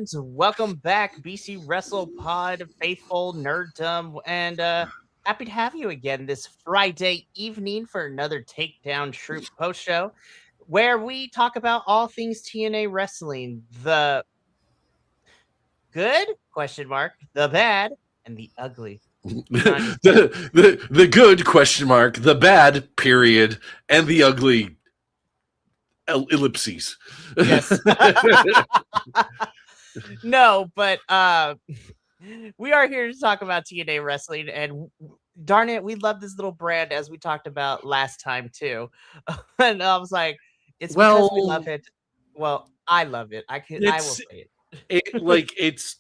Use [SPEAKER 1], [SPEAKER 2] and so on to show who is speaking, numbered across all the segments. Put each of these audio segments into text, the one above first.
[SPEAKER 1] fans. Welcome back, BC Wrestle Pod faithful nerddom, and happy to have you again this Friday evening for another Takedown Troop post show, where we talk about all things TNA wrestling, the good question mark, the bad, and the ugly. Not just
[SPEAKER 2] the good question mark, the bad period, and the ugly ellipses.
[SPEAKER 1] yes. No, but we are here to talk about TNA wrestling, and darn it, we love this little brand as we talked about last time too. And I was like, it's because we love
[SPEAKER 2] Well,
[SPEAKER 1] it. Well, I love it. I will
[SPEAKER 2] it's
[SPEAKER 1] say it.
[SPEAKER 2] it's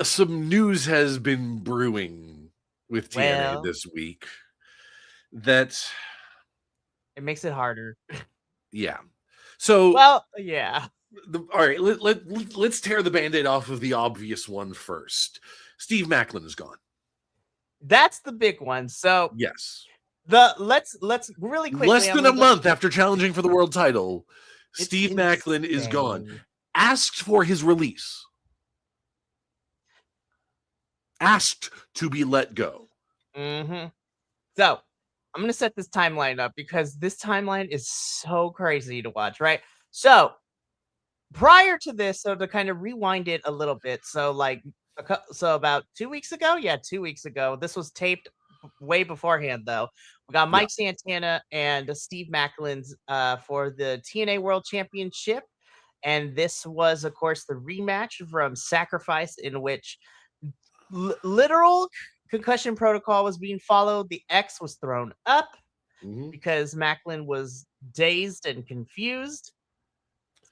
[SPEAKER 2] some news has been brewing with TNA
[SPEAKER 1] Well,
[SPEAKER 2] this week that
[SPEAKER 1] it makes it harder.
[SPEAKER 2] yeah. So
[SPEAKER 1] Well, yeah.
[SPEAKER 2] all right, let's tear the band-aid off of the obvious one first. Steve Macklin is gone.
[SPEAKER 1] That's the big one. So
[SPEAKER 2] Yes.
[SPEAKER 1] let's really quickly.
[SPEAKER 2] Less than a month after challenging for the world title,
[SPEAKER 1] It's
[SPEAKER 2] Steve Macklin is gone.
[SPEAKER 1] insane.
[SPEAKER 2] Asked for his release. Asked to be let go.
[SPEAKER 1] Mm-hmm. So I'm gonna set this timeline up because this timeline is so crazy to watch, right? So prior to this, so to kind of rewind it a little bit, so like so about 2 weeks ago, 2 weeks ago, this was taped way beforehand though. We got Mike Santana and Steve Macklin's for the TNA World Championship, and this was of course the rematch from Sacrifice, in which literal concussion protocol was being followed. The X was thrown up because Macklin was dazed and confused.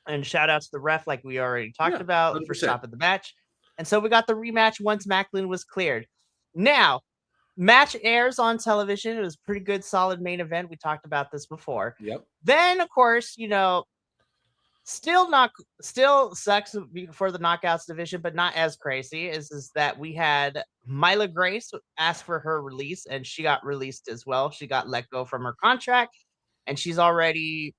[SPEAKER 1] And shout out to the ref, like we already talked about,
[SPEAKER 2] 100%.
[SPEAKER 1] for stopping the match. And so we got the rematch once Macklin was cleared. Now, match airs on television. It was a pretty good, solid main event. We talked about this before.
[SPEAKER 2] Yep.
[SPEAKER 1] Then, of course, still sucks for the knockouts division, but not as crazy. Is that we had Myla Grace ask for her release, and she got released as well. She got let go from her contract, and she's already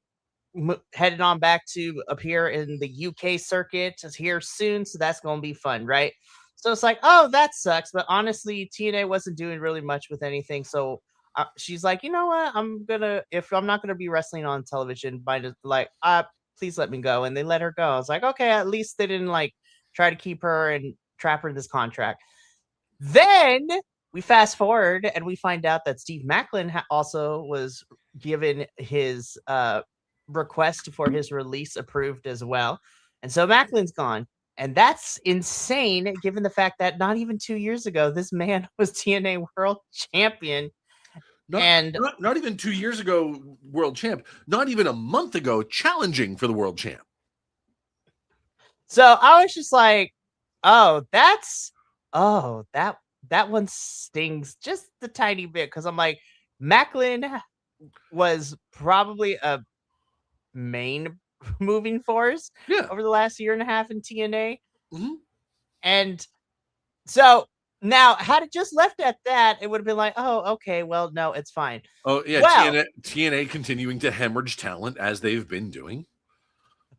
[SPEAKER 1] headed on back to appear in the UK circuit here soon, so that's going to be fun, right? So it's like, oh, that sucks, but honestly, TNA wasn't doing really much with anything, so she's like, you know what, if I'm not gonna be wrestling on television, please let me go. And they let her go. I was like, okay, at least they didn't like try to keep her and trap her in this contract. Then we fast forward and we find out that Steve Macklin also was given his request for his release approved as well. And so Macklin's gone. And that's insane given the fact that not even 2 years ago, this man was TNA World Champion.
[SPEAKER 2] Not even 2 years ago, world champ. Not even a month ago, challenging for the world champ.
[SPEAKER 1] So I was just like, oh, that one stings just the tiny bit, because I'm like, Macklin was probably a main moving force over the last year and a half in TNA. And so now, had it just left at that, it would have been like, oh, okay, well, no, it's fine.
[SPEAKER 2] Oh, yeah,
[SPEAKER 1] well,
[SPEAKER 2] TNA continuing to hemorrhage talent as they've been doing.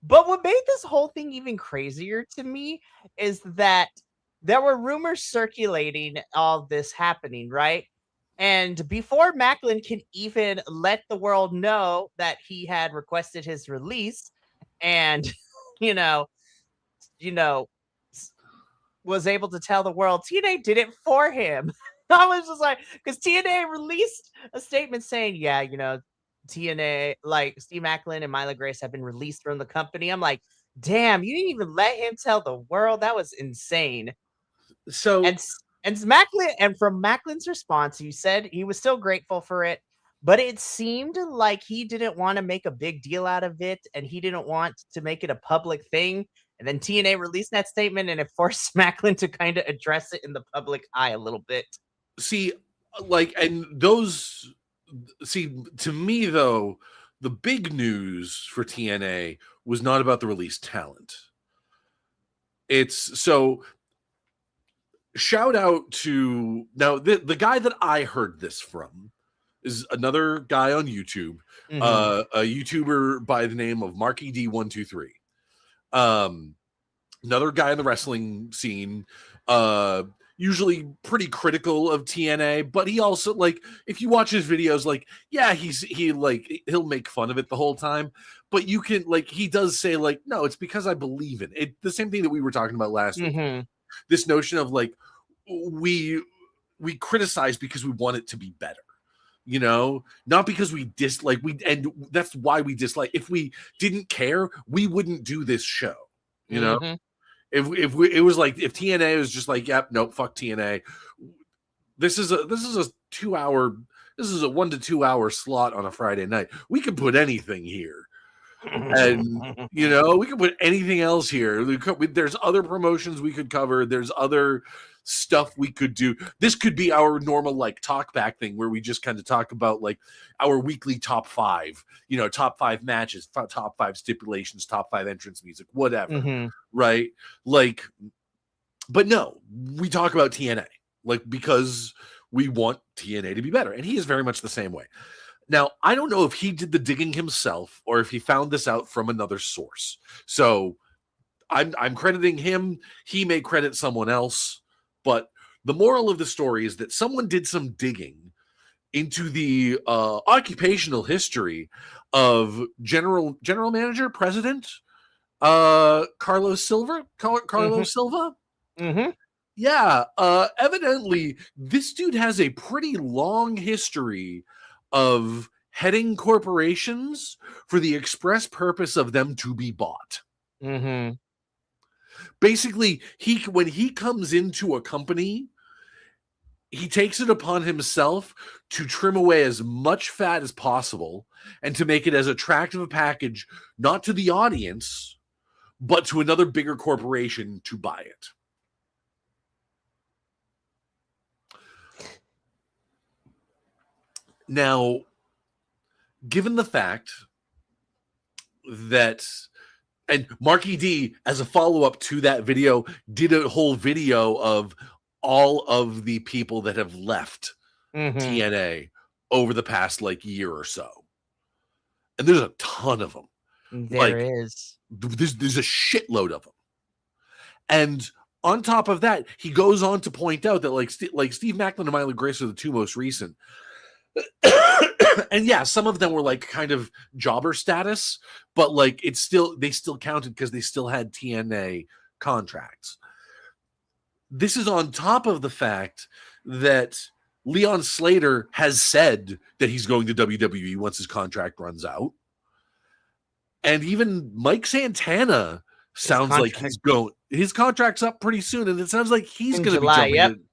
[SPEAKER 1] But what made this whole thing even crazier to me is that there were rumors circulating all this happening, right? And before Macklin can even let the world know that he had requested his release and, was able to tell the world, TNA did it for him. I was just like, because TNA released a statement saying, TNA, like Steve Macklin and Myla Grace have been released from the company. I'm like, damn, you didn't even let him tell the world. That was insane.
[SPEAKER 2] So
[SPEAKER 1] and Macklin, and from Macklin's response, he said he was still grateful for it, but it seemed like he didn't want to make a big deal out of it, and he didn't want to make it a public thing. And then TNA released that statement, and it forced Macklin to kind of address it in the public eye a little bit.
[SPEAKER 2] To me, though, the big news for TNA was not about the released talent. It's so shout out to now the guy that I heard this from is another guy on YouTube, a YouTuber by the name of Marky D123. Another guy in the wrestling scene, usually pretty critical of TNA, but he also, like, if you watch his videos, like, yeah, he'll make fun of it the whole time, but you can, like, he does say, like, no, it's because I believe in it. The same thing that we were talking about last week. This notion of, like, we criticize because we want it to be better. You know, not because we dislike, and that's why we dislike. If we didn't care, we wouldn't do this show. You know, if it was like, if TNA was just like, yep, nope, fuck TNA. This is a 2-hour, this is a 1 to 2 hour slot on a Friday night. We could put anything here. And, you know, we could put anything else here. There's other promotions we could cover. There's other stuff we could do. This could be our normal, like, talk back thing where we just kind of talk about, like, our weekly top 5, you know, top 5 matches, top 5 stipulations, top 5 entrance music, whatever. Right? Like, but no, we talk about TNA, like, because we want TNA to be better. And he is very much the same way. Now, I don't know if he did the digging himself or if he found this out from another source. So I'm crediting him. He may credit someone else. But the moral of the story is that someone did some digging into the occupational history of general manager, president, Carlos Silva. Silva? Yeah. Evidently, this dude has a pretty long history of heading corporations for the express purpose of them to be bought. Basically, when he comes into a company, he takes it upon himself to trim away as much fat as possible and to make it as attractive a package, not to the audience, but to another bigger corporation to buy it. Now, given the fact that, and Marky D, as a follow-up to that video, did a whole video of all of the people that have left TNA over the past, like, year or so. And there's a ton of them.
[SPEAKER 1] There is.
[SPEAKER 2] There's a shitload of them. And on top of that, he goes on to point out that, like Steve Macklin and Myla Grace are the 2 most recent. And yeah, some of them were, like, kind of jobber status, but, like, they still counted because they still had TNA contracts. This is on top of the fact that Leon Slater has said that he's going to WWE once his contract runs out. And even Mike Santana sounds like his contract's up pretty soon, and it sounds like he's going to be jumping.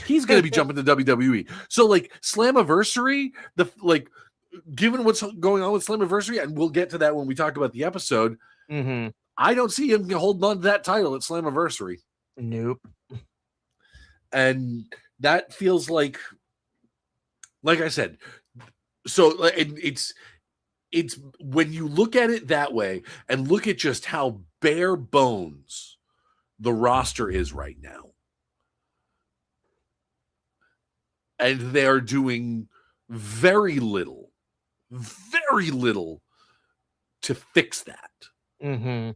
[SPEAKER 2] He's going to be jumping to WWE. So, like, Slammiversary, given what's going on with Slammiversary, and we'll get to that when we talk about the episode, I don't see him holding on to that title at Slammiversary.
[SPEAKER 1] Nope.
[SPEAKER 2] And that feels like I said, so it's when you look at it that way and look at just how bare bones the roster is right now, and they are doing very little to fix that.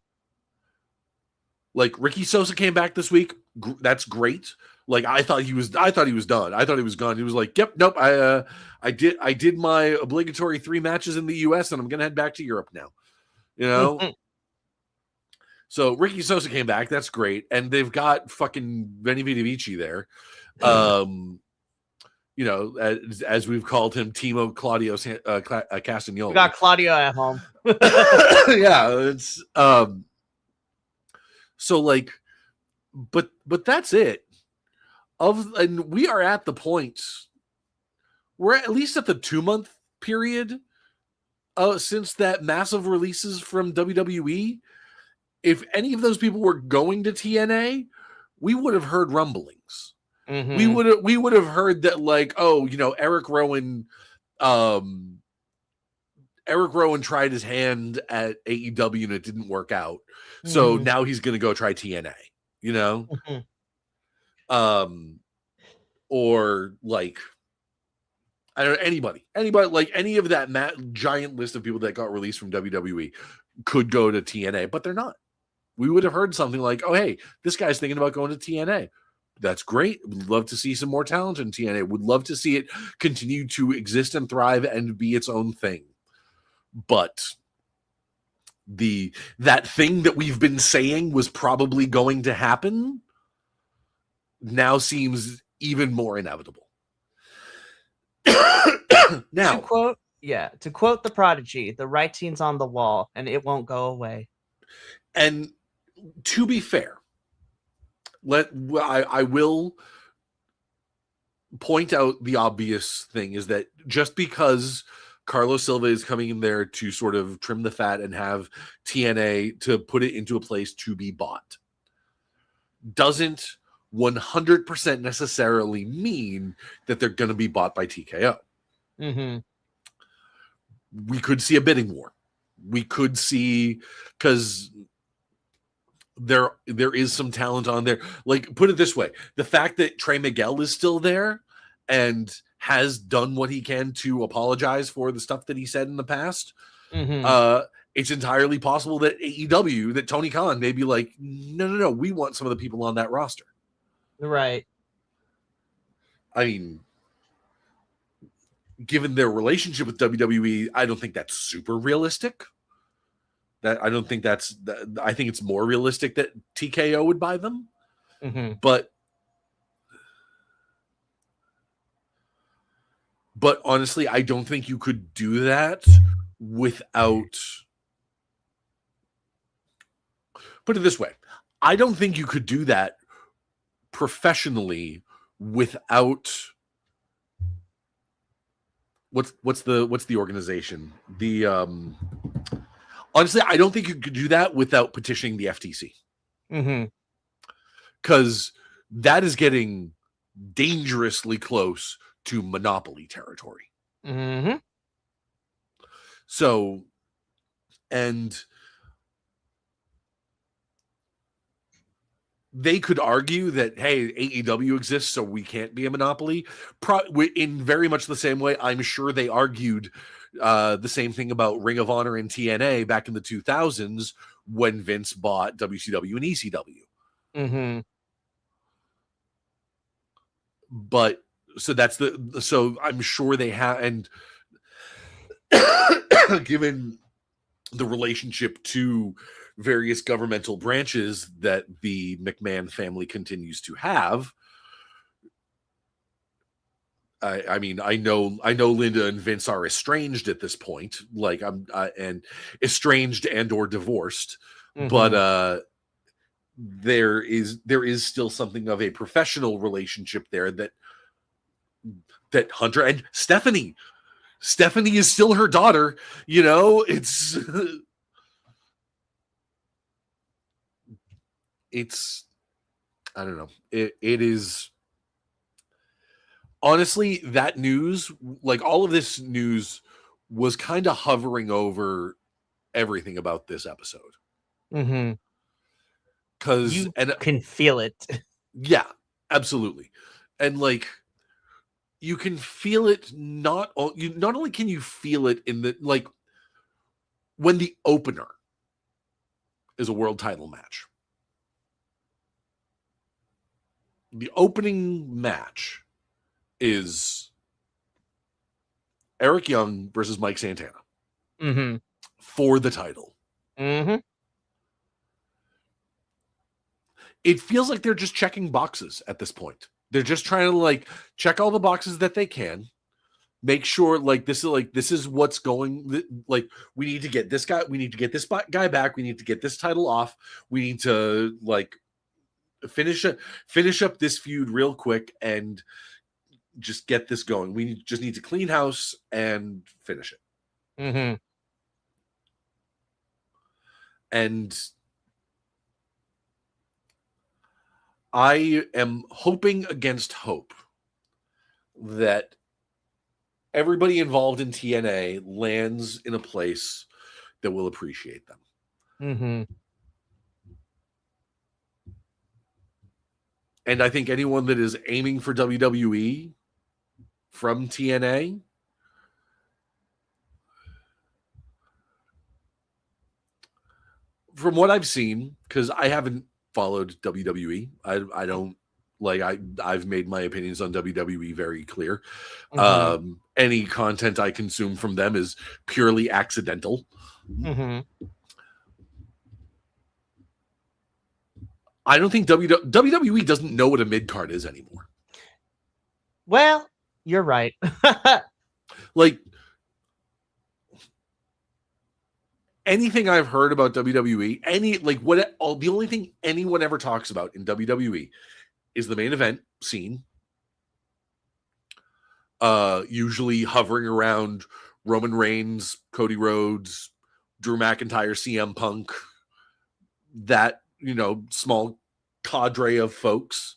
[SPEAKER 2] Like, Ricky Sosa came back this week. That's great. Like, I thought he was done. I thought he was gone. He was like, yep, nope. I did my obligatory 3 matches in the US and I'm going to head back to Europe now. You know? So Ricky Sosa came back. That's great. And they've got fucking Benny Vitavici there. You know, as we've called him, Timo Claudio Castagnoli.
[SPEAKER 1] We got Claudio at home.
[SPEAKER 2] Yeah, it's so, like, but that's it. And we are at the point, we're at least at the 2-month period since that massive releases from WWE. If any of those people were going to TNA, we would have heard rumblings. We would have heard that, like, oh, you know, Eric Rowan tried his hand at AEW and it didn't work out. So now he's going to go try TNA, you know? Or, like, I don't know, anybody, like, any of that giant list of people that got released from WWE could go to TNA, but they're not. We would have heard something like, oh, hey, this guy's thinking about going to TNA. That's great. Would love to see some more talent in TNA. Would love to see it continue to exist and thrive and be its own thing. But that thing that we've been saying was probably going to happen now seems even more inevitable. Now,
[SPEAKER 1] to quote the Prodigy, the writing's on the wall and it won't go away.
[SPEAKER 2] And to be fair, I will point out the obvious thing is that just because Carlos Silva is coming in there to sort of trim the fat and have TNA to put it into a place to be bought doesn't 100% necessarily mean that they're going to be bought by TKO.
[SPEAKER 1] Mm-hmm.
[SPEAKER 2] We could see a bidding war. We could see, because there is some talent on there. Like, put it this way, the fact that Trey Miguel is still there and has done what he can to apologize for the stuff that he said in the past, it's entirely possible that AEW, that Tony Khan may be like, no, we want some of the people on that roster.
[SPEAKER 1] Right.
[SPEAKER 2] I mean, given their relationship with WWE, I don't think that's super realistic. I think it's more realistic that TKO would buy them.
[SPEAKER 1] Mm-hmm.
[SPEAKER 2] But honestly, I don't think you could do that without. Put it this way, I don't think you could do that professionally without. What's the organization? Honestly, I don't think you could do that without petitioning the FTC.
[SPEAKER 1] Mm-hmm.
[SPEAKER 2] Because that is getting dangerously close to monopoly territory.
[SPEAKER 1] Mm-hmm.
[SPEAKER 2] So, and they could argue that, hey, AEW exists, so we can't be a monopoly. In very much the same way, I'm sure they argued the same thing about Ring of Honor and TNA back in the 2000s when Vince bought WCW and ECW.
[SPEAKER 1] Mm-hmm.
[SPEAKER 2] But so I'm sure they have, and given the relationship to various governmental branches that the McMahon family continues to have, I mean, I know Linda and Vince are estranged at this point, like and estranged and or divorced, but there is still something of a professional relationship there that Hunter and Stephanie is still her daughter, it's I don't know. It is honestly, that news, like all of this news, was kind of hovering over everything about this episode.
[SPEAKER 1] Mm-hmm.
[SPEAKER 2] Because
[SPEAKER 1] you can feel it.
[SPEAKER 2] Yeah, absolutely. And like, you can feel it. Not only can you feel it in the, like, when the opener is a world title match. The opening match is Eric Young versus Mike Santana for the title.
[SPEAKER 1] Mm-hmm.
[SPEAKER 2] It feels like they're just checking boxes at this point. They're just trying to like check all the boxes that they can, make sure like this is what's going. Like, we need to get this guy, we need to get this guy back, we need to get this title off, we need to like finish up this feud real quick and just get this going. We just need to clean house and finish it.
[SPEAKER 1] Mm-hmm.
[SPEAKER 2] And I am hoping against hope that everybody involved in TNA lands in a place that will appreciate them.
[SPEAKER 1] Mm-hmm.
[SPEAKER 2] And I think anyone that is aiming for WWE from TNA, from what I've seen, because I haven't followed WWE, I don't like I've made my opinions on WWE very clear. Any content I consume from them is purely accidental. I don't think WWE doesn't know what a mid card is anymore.
[SPEAKER 1] Well, you're right.
[SPEAKER 2] Like, anything I've heard about WWE, the only thing anyone ever talks about in WWE is the main event scene. Usually hovering around Roman Reigns, Cody Rhodes, Drew McIntyre, CM Punk, that, small cadre of folks.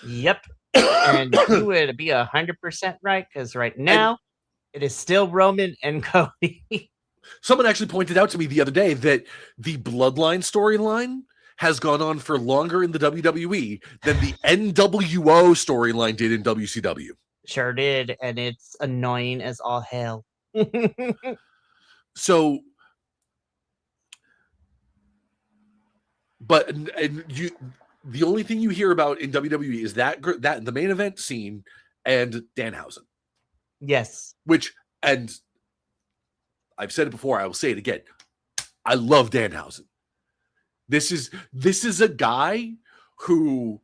[SPEAKER 1] Yep. And you would be 100% right, because right now it is still Roman and Cody.
[SPEAKER 2] Someone actually pointed out to me the other day that the Bloodline storyline has gone on for longer in the WWE than the NWO storyline did in WCW.
[SPEAKER 1] Sure did, and it's annoying as all hell.
[SPEAKER 2] So, but the only thing you hear about in WWE is that the main event scene and Danhausen.
[SPEAKER 1] Yes.
[SPEAKER 2] And I've said it before, I will say it again. I love Danhausen. This is a guy who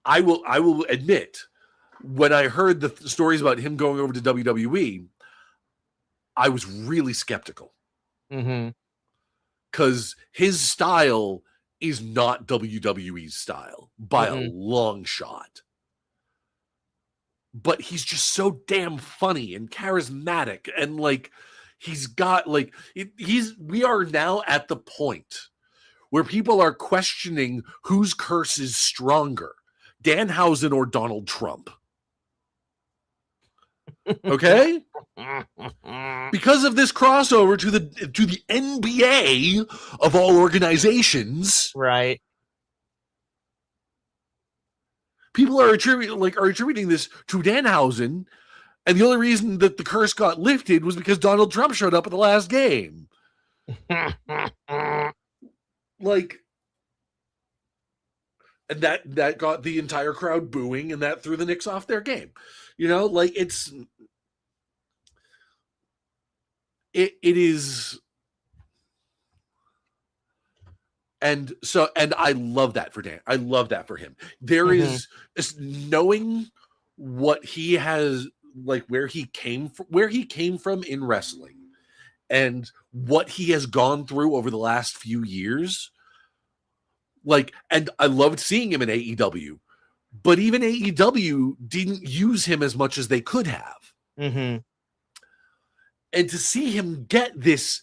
[SPEAKER 2] I will admit, when I heard the stories about him going over to WWE, I was really skeptical. Because his style is not WWE's style by a long shot. But he's just so damn funny and charismatic, and we are now at the point where people are questioning whose curse is stronger, Danhausen or Donald Trump. Okay? Because of this crossover to the NBA of all organizations.
[SPEAKER 1] Right.
[SPEAKER 2] People are attributing this to Danhausen, and the only reason that the curse got lifted was because Donald Trump showed up at the last game. And that got the entire crowd booing, and that threw the Knicks off their game. It is. And I love that for Dan. I love that for him. There is knowing what he has, where he came from in wrestling, and what he has gone through over the last few years. And I loved seeing him in AEW, but even AEW didn't use him as much as they could have. And to see him get this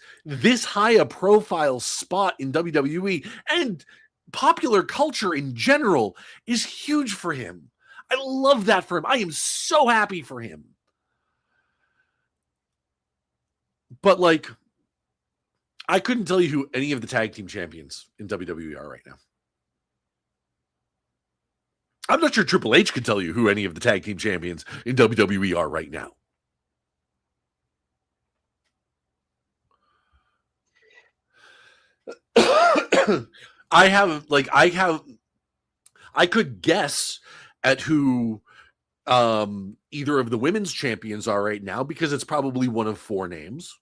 [SPEAKER 2] high a profile spot in WWE and popular culture in general is huge for him. I love that for him. I am so happy for him. But I couldn't tell you who any of the tag team champions in WWE are right now. I'm not sure Triple H could tell you who any of the tag team champions in WWE are right now. I could guess at who either of the women's champions are right now, because it's probably one of four names.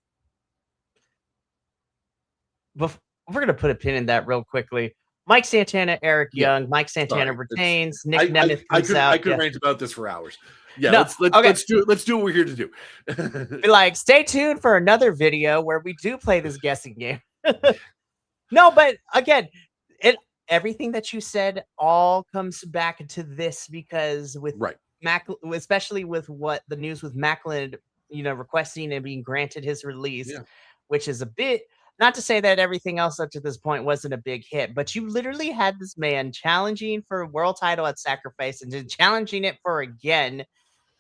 [SPEAKER 1] We're going to put a pin in that real quickly. Mike Santana, Eric Young. Mike Santana retains. Nick Nemeth comes out.
[SPEAKER 2] I could rant about this for hours. Yeah, no, let's do it. Let's do what we're here to do.
[SPEAKER 1] Stay tuned for another video where we do play this guessing game. No, but again, everything that you said all comes back to this, because with especially with what the news with Macklin, requesting and being granted his release, which is a bit, not to say that everything else up to this point wasn't a big hit, but you literally had this man challenging for a world title at Sacrifice and then challenging it for again,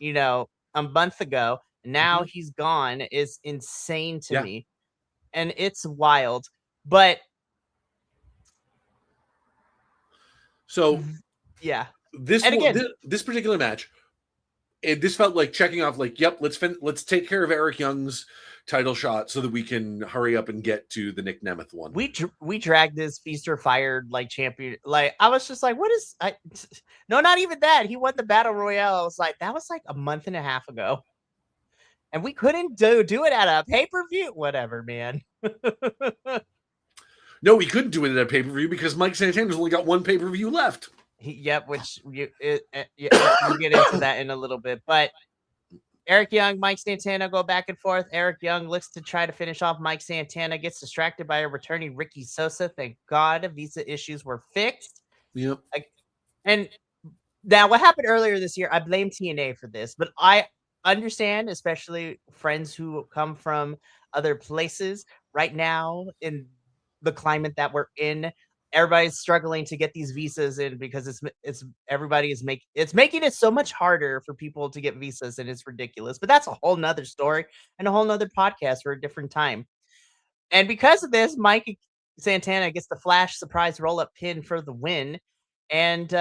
[SPEAKER 1] a month ago. Now he's gone is insane to me. And it's wild. But
[SPEAKER 2] so this particular match, this felt like checking off, like, yep, let's take care of Eric Young's title shot so that we can hurry up and get to the Nick Nemeth one.
[SPEAKER 1] We dragged this Feast or Fired like champion. Like, I was just like, what is no, not even that. He won the Battle Royale. I was like, that was like a month and a half ago. And we couldn't do it at a pay-per-view. Whatever, man.
[SPEAKER 2] No, we couldn't do it at a pay-per-view because Mike Santana's only got one pay-per-view left.
[SPEAKER 1] Yep, which we'll get into that in a little bit. But Eric Young, Mike Santana go back and forth. Eric Young looks to try to finish off Mike Santana, gets distracted by a returning Ricky Sosa. Thank God visa issues were fixed.
[SPEAKER 2] Yep.
[SPEAKER 1] And now what happened earlier this year, I blame TNA for this, but I understand, especially friends who come from other places right now in the climate that we're in. Everybody's struggling to get these visas in because it's making it so much harder for people to get visas, and it's ridiculous. But that's a whole nother story and a whole nother podcast for a different time. And because of this, Mike Santana gets the flash surprise roll-up pin for the win. And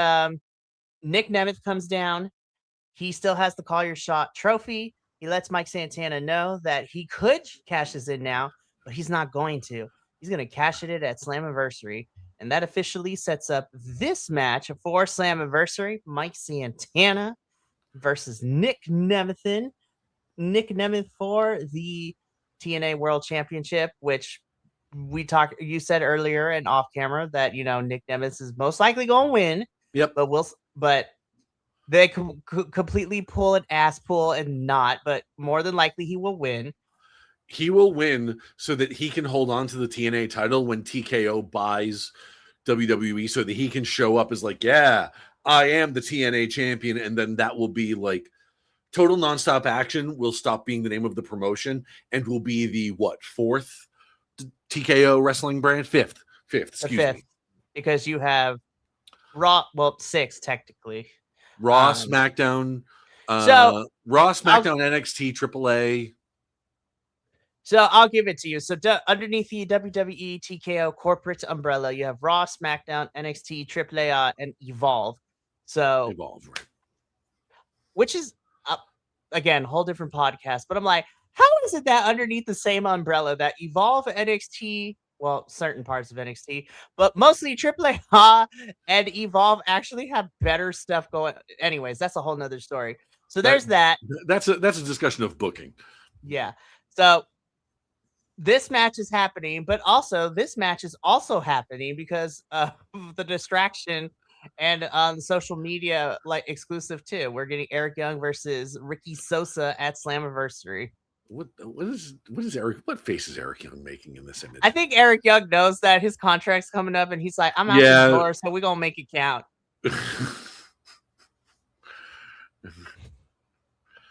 [SPEAKER 1] Nick Nemeth comes down. He still has the Call Your Shot trophy. He lets Mike Santana know that he could cash this in now, but he's not going to. He's going to cash it in at Slammiversary. And that officially sets up this match for Slammiversary. Mike Santana versus Nick Nemeth. Nick Nemeth for the TNA World Championship, which you said earlier and off camera that, Nick Nemeth is most likely going to win.
[SPEAKER 2] Yep.
[SPEAKER 1] But they completely pull an ass pull and not, but more than likely he will win.
[SPEAKER 2] He will win so that he can hold on to the TNA title when TKO buys WWE, so that he can show up as like, yeah, I am the TNA champion. And then that will be like Total Nonstop Action will stop being the name of the promotion and will be the fourth TKO wrestling brand? Fifth, excuse me.
[SPEAKER 1] Because you have Raw, six technically.
[SPEAKER 2] Raw, SmackDown, Raw, SmackDown, NXT, AAA.
[SPEAKER 1] So I'll give it to you. So underneath the WWE TKO corporate umbrella, you have Raw, SmackDown, NXT, AAA, and Evolve. So
[SPEAKER 2] Evolve, right?
[SPEAKER 1] Which is again, whole different podcast. But I'm like, how is it that underneath the same umbrella that Evolve, NXT, certain parts of NXT, but mostly AAA and Evolve actually have better stuff going? Anyways, that's a whole nother story. So there's that.
[SPEAKER 2] That's a discussion of booking.
[SPEAKER 1] Yeah. So this match is happening, but also this match is also happening because of the distraction and on social media, like exclusive too. We're getting Eric Young versus Ricky Sosa at Slammiversary.
[SPEAKER 2] What face is Eric Young making in this image?
[SPEAKER 1] I think Eric Young knows that his contract's coming up, and he's like, "I'm out the door, so we're gonna make it count."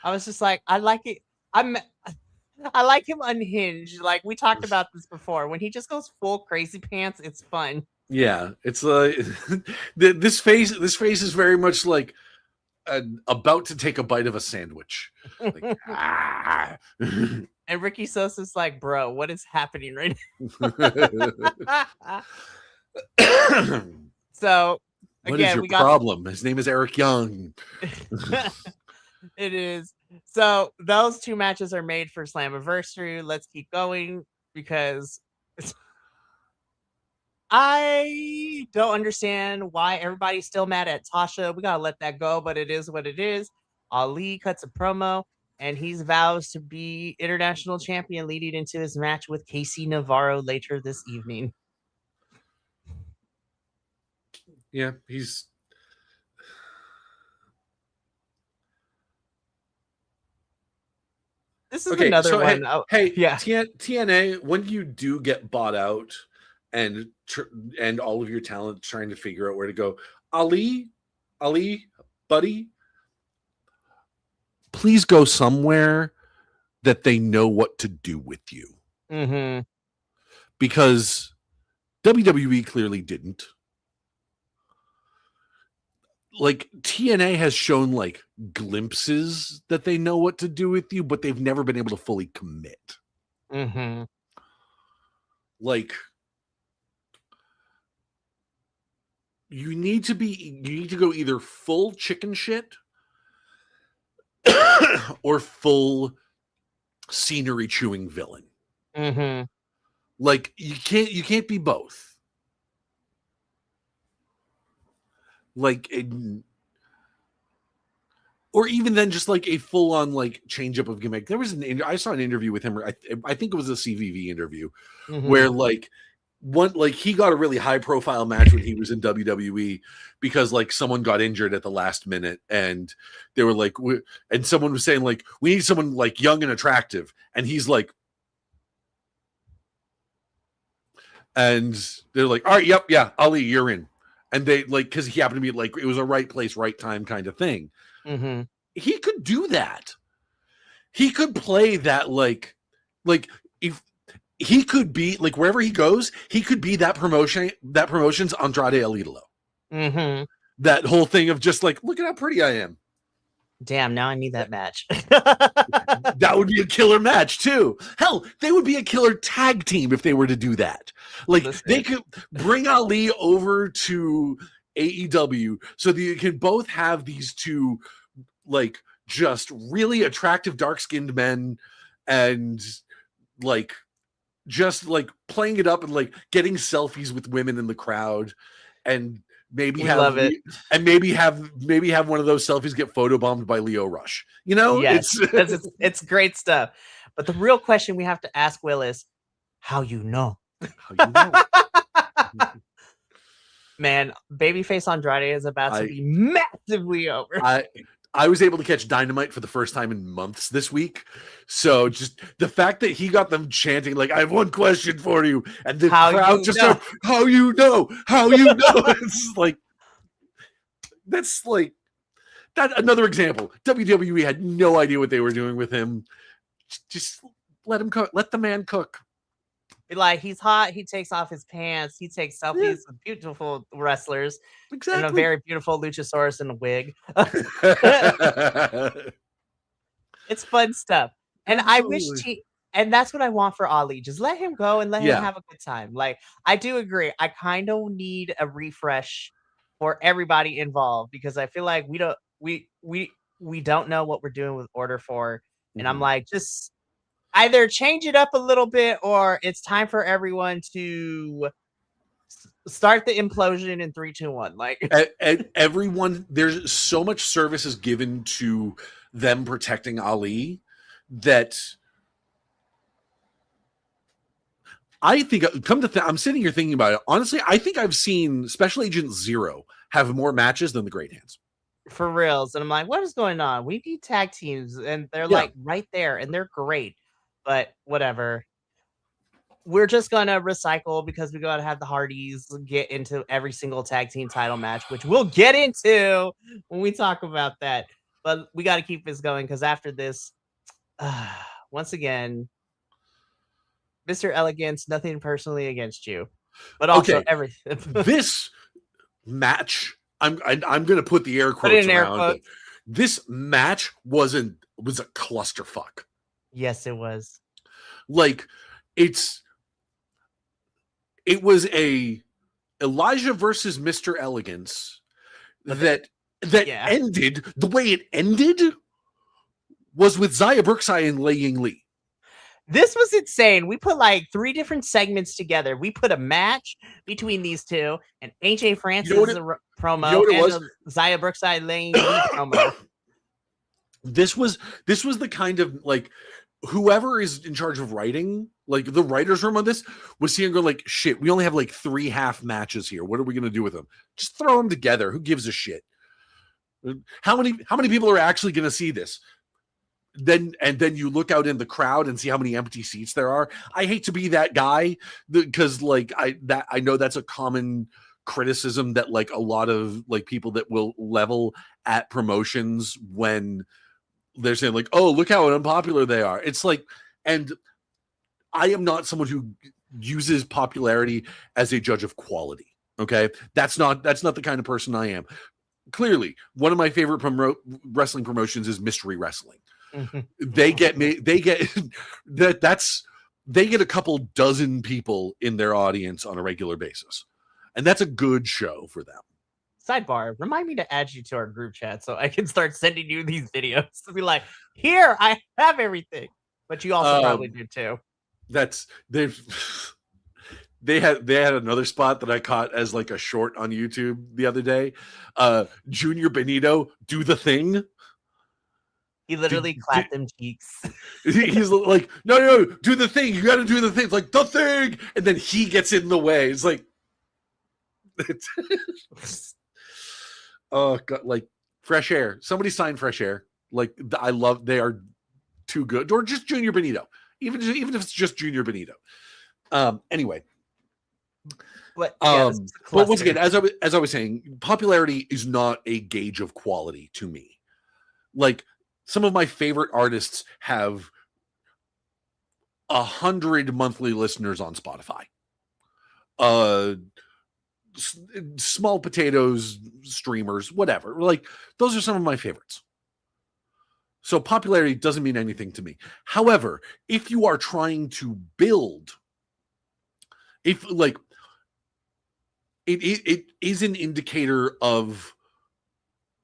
[SPEAKER 1] I was just like, I like it. I like him unhinged. Like we talked about this before. When he just goes full crazy pants, it's fun.
[SPEAKER 2] Yeah, it's like this face is very much like about to take a bite of a sandwich. Like, ah.
[SPEAKER 1] And Ricky Sosa's like, bro, what is happening right now? So
[SPEAKER 2] what is your problem? His name is Eric Young.
[SPEAKER 1] It is. So those two matches are made for Slammiversary. Let's keep going because I don't understand why everybody's still mad at Tasha. We gotta let that go, but it is what it is. Ali cuts a promo and he vows to be international champion leading into his match with Casey Navarro later this evening.
[SPEAKER 2] Yeah, he's
[SPEAKER 1] this is another one.
[SPEAKER 2] Hey, yeah. TNA, when you do get bought out and all of your talent trying to figure out where to go, Ali, buddy, please go somewhere that they know what to do with you.
[SPEAKER 1] Mm-hmm.
[SPEAKER 2] Because WWE clearly didn't. Like TNA has shown like glimpses that they know what to do with you, but they've never been able to fully commit.
[SPEAKER 1] Mm-hmm.
[SPEAKER 2] Like you need to go either full chicken shit or full scenery chewing villain.
[SPEAKER 1] Mm-hmm.
[SPEAKER 2] Like you can't be both. Like or even then just like a full on like change up of gimmick. There was I saw an interview with him. I think it was a CVV interview where like he got a really high profile match when he was in WWE because like someone got injured at the last minute and they were like, and someone was saying like, we need someone like young and attractive. And he's like, and they're like, all right, yep, yeah, Ali, you're in. And they like, cause he happened to be like, it was a right place, right time kind of thing.
[SPEAKER 1] Mm-hmm.
[SPEAKER 2] He could do that. He could play that like if he could be like wherever he goes, he could be that promotion's Andrade El Idolo.
[SPEAKER 1] Mm-hmm.
[SPEAKER 2] That whole thing of just like, look at how pretty I am.
[SPEAKER 1] Damn, now I need that match.
[SPEAKER 2] That would be a killer match too. Hell, they would be a killer tag team if they were to do that. Like they could bring Ali over to AEW so that you can both have these two like just really attractive dark-skinned men and like just like playing it up and like getting selfies with women in the crowd and maybe have one of those selfies get photobombed by Leo Rush. You know,
[SPEAKER 1] yes, it's great stuff. But the real question we have to ask Will is, how you know?
[SPEAKER 2] How you know?
[SPEAKER 1] Man, babyface Andrade is about to be massively over.
[SPEAKER 2] I was able to catch Dynamite for the first time in months this week. So just the fact that he got them chanting, like, I have one question for you. And the crowd just started, how you know? How you know? It's like, that's like, that another example. WWE had no idea what they were doing with him. Just let him cook. Let the man cook.
[SPEAKER 1] Like, he's hot. He takes off his pants. He takes selfies with beautiful wrestlers.
[SPEAKER 2] Exactly.
[SPEAKER 1] And a very beautiful Luchasaurus in a wig. It's fun stuff. And absolutely. I wish and that's what I want for Ali. Just let him go and let him have a good time. Like, I do agree. I kind of need a refresh for everybody involved because I feel like we don't know what we're doing with Order 4. And I'm like, just either change it up a little bit or it's time for everyone to start the implosion in 3, 2, 1. Like
[SPEAKER 2] everyone, there's so much service is given to them protecting Ali that I think I'm sitting here thinking about it. Honestly, I think I've seen Special Agent Zero have more matches than the Great Hands.
[SPEAKER 1] For reals. And I'm like, what is going on? We need tag teams. And they're like right there and they're great. But whatever. We're just going to recycle because we got to have the Hardys get into every single tag team title match, which we'll get into when we talk about that. But we got to keep this going because after this, once again, Mr. Elegance, nothing personally against you, but also everything.
[SPEAKER 2] This match, I'm going to put the air quotes around it. This match was a clusterfuck.
[SPEAKER 1] Yes, it was.
[SPEAKER 2] Like it was a Elijah versus Mr. Elegance that ended the way it ended was with Xia Brookside and Lei Ying Li.
[SPEAKER 1] This was insane. We put like 3 different segments together. We put a match between these two, and AJ Francis promo and Xia Brookside Lei Ying Li promo.
[SPEAKER 2] This was the kind of like whoever is in charge of writing, like the writer's room on this, was seeing go like, shit, we only have like 3 half matches here. What are we going to do with them? Just throw them together. Who gives a shit? How many people are actually going to see this? Then you look out in the crowd and see how many empty seats there are. I hate to be that guy because like I know that's a common criticism that like a lot of like people that will level at promotions when they're saying like, oh, look how unpopular they are. It's like, and I am not someone who uses popularity as a judge of quality. Okay. That's not the kind of person I am. Clearly, one of my favorite wrestling promotions is Mystery Wrestling. They get a couple dozen people in their audience on a regular basis. And that's a good show for them.
[SPEAKER 1] Sidebar, remind me to add you to our group chat so I can start sending you these videos to be like, here, I have everything. But you also probably do too.
[SPEAKER 2] That's they had another spot that I caught as like a short on YouTube the other day. Junior Benito, do the thing.
[SPEAKER 1] He literally clapped them cheeks.
[SPEAKER 2] He's like, no, do the thing. You got to do the thing. It's like the thing, and then he gets in the way. It's like, oh god, like Fresh Air. Somebody sign Fresh Air. Like I love. They are too good. Or just Junior Benito. Even if it's just Junior Benito. Anyway.
[SPEAKER 1] But
[SPEAKER 2] once again, as I was saying, popularity is not a gauge of quality to me. Like some of my favorite artists have 100 monthly listeners on Spotify. Small potatoes, streamers, whatever. Like those are some of my favorites. So popularity doesn't mean anything to me. However, if you are trying to build, if like it is an indicator of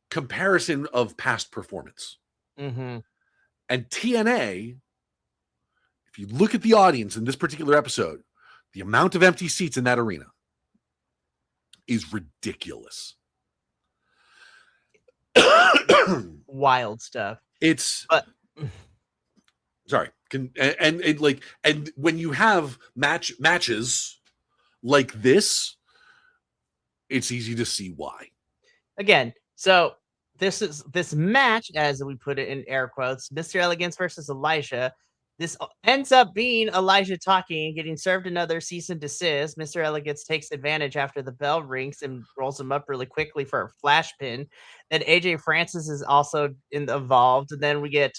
[SPEAKER 2] comparison of past performance.
[SPEAKER 1] Mm-hmm.
[SPEAKER 2] And TNA, if you look at the audience in this particular episode, the amount of empty seats in that arena is ridiculous.
[SPEAKER 1] Wild stuff.
[SPEAKER 2] Sorry. And when you have matches like this, it's easy to see why.
[SPEAKER 1] Again, so this match, as we put it in air quotes, Mr. Elegance versus Elijah. This ends up being Elijah talking and getting served another cease and desist. Mr. Elegance takes advantage after the bell rings and rolls him up really quickly for a flash pin. Then AJ Francis is also involved. And then we get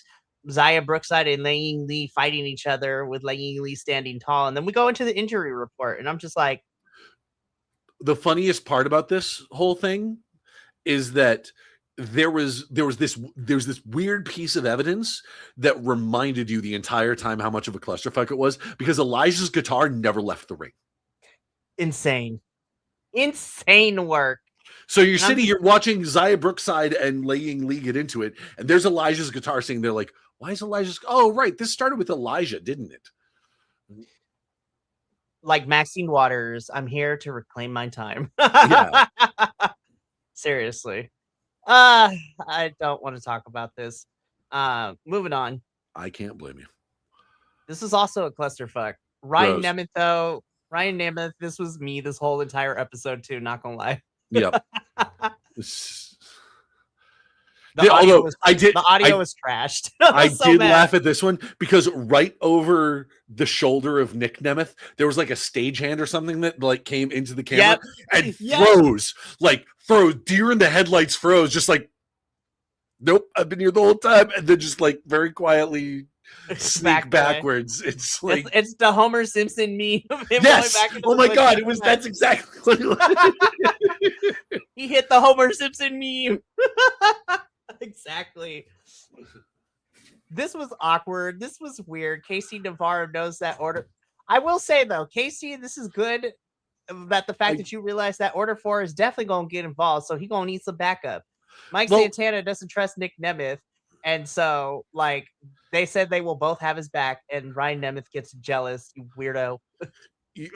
[SPEAKER 1] Zaya Brookside and Lang Ying Lee fighting each other with Lang Ying Lee standing tall. And then we go into the injury report. And I'm just like,
[SPEAKER 2] the funniest part about this whole thing is that there was this weird piece of evidence that reminded you the entire time how much of a clusterfuck it was, because Elijah's guitar never left the ring.
[SPEAKER 1] Insane work.
[SPEAKER 2] So you're watching Zaya Brookside and Lang Ying Lee get into it, and there's Elijah's guitar sitting there like, why is Elijah's? Oh, right, this started with Elijah, didn't it?
[SPEAKER 1] Like Maxine Waters, I'm here to reclaim my time. Yeah. Seriously. I don't want to talk about this. Moving on.
[SPEAKER 2] I can't blame you.
[SPEAKER 1] This is also a clusterfuck. Ryan Nemeth, this was me this whole entire episode too, not gonna lie.
[SPEAKER 2] Yep.
[SPEAKER 1] The audio was trashed.
[SPEAKER 2] I did laugh at this one because right over the shoulder of Nick Nemeth, there was like a stagehand or something that like came into the camera and froze deer in the headlights, just like, nope, I've been here the whole time, and then just like very quietly sneak backwards. It's like
[SPEAKER 1] it's the Homer Simpson meme of him
[SPEAKER 2] yes!
[SPEAKER 1] going back into
[SPEAKER 2] oh my god, that's exactly what it was.
[SPEAKER 1] He hit the Homer Simpson meme. Exactly. This was awkward. This was weird. Casey Navarro knows that order. I will say though, Casey, this is good that the fact that you realize that Order 4 is definitely going to get involved, so he's going to need some backup. Mike Santana doesn't trust Nick Nemeth, and so like they said they will both have his back, and Ryan Nemeth gets jealous, you weirdo.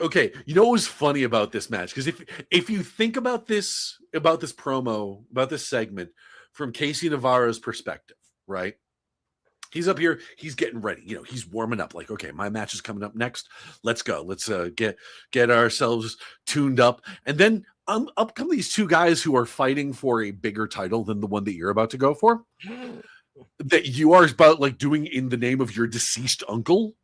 [SPEAKER 2] Okay, you know what was funny about this match? Because if you think about this promo, about this segment from Casey Navarro's perspective, right? He's up here, he's getting ready, he's warming up, like, okay, my match is coming up next. Let's go. Let's get ourselves tuned up. And then up come these two guys who are fighting for a bigger title than the one that you're about to go for. That you are about like doing in the name of your deceased uncle.